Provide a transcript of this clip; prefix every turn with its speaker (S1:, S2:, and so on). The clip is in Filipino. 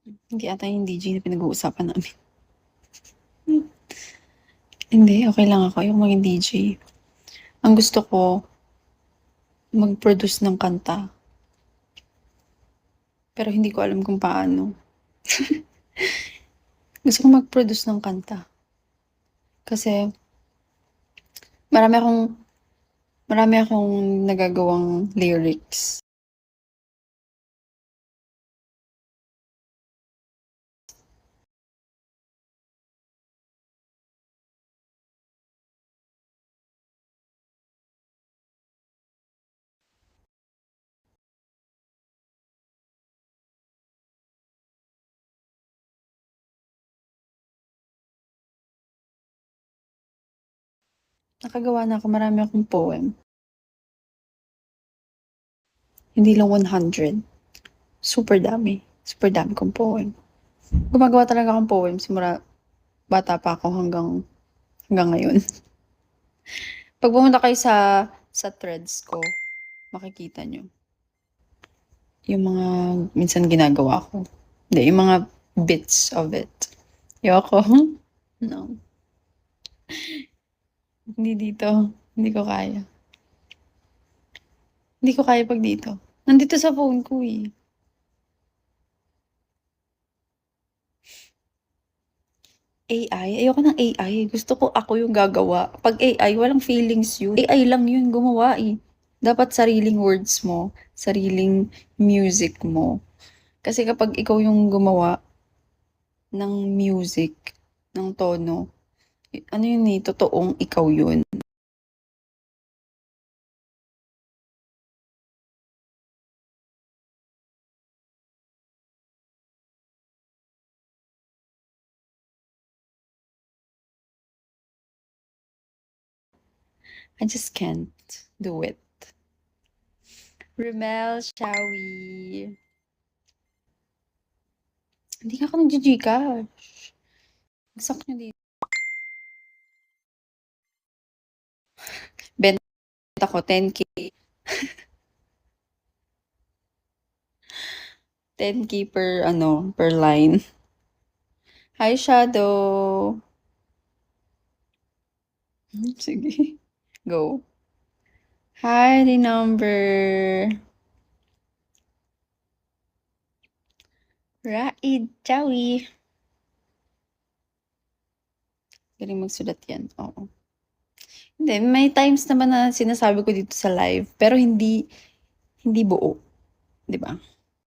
S1: Hindi ata yung DJ na pinag-uusapan namin. Hindi, okay lang ako. Ayoko maging DJ. Ang gusto ko, mag-produce ng kanta. Pero hindi ko alam kung paano. Gusto ko mag-produce ng kanta. Kasi marami akong marami akong nagagawang lyrics. Nakagawa na ako, marami akong poem. Hindi lang 100. Super dami. Super dami kong poem. Gumagawa talaga akong poem simula bata pa ako hanggang ngayon. Pag pumunta kayo sa threads ko, makikita nyo. Yung mga minsan ginagawa ko. Hindi, yung mga bits of it. Yoko. No. Hindi dito. Hindi ko kaya. Hindi ko kaya pag dito. Nandito sa phone ko eh. AI? Ayoko ng AI. Gusto ko ako yung gagawa. Pag AI, walang feelings yun. AI lang yun gumawa eh. Dapat sariling words mo, sariling music mo. Kasi kapag ikaw yung gumawa ng music, ng tono, ano yun eh, totoong ikaw yun. I just can't do it. Remel, Shawi. Hindi ka ako nag-Gcash. Bagsak nyo dito. Benta ko 10K. 10K per line. Hi, Shadow. Sige. Go. Hi, the number. Raid, Chawi. Galing magsulat yan. Oo. Hindi, may times naman na sinasabi ko dito sa live, pero hindi buo. 'Di ba?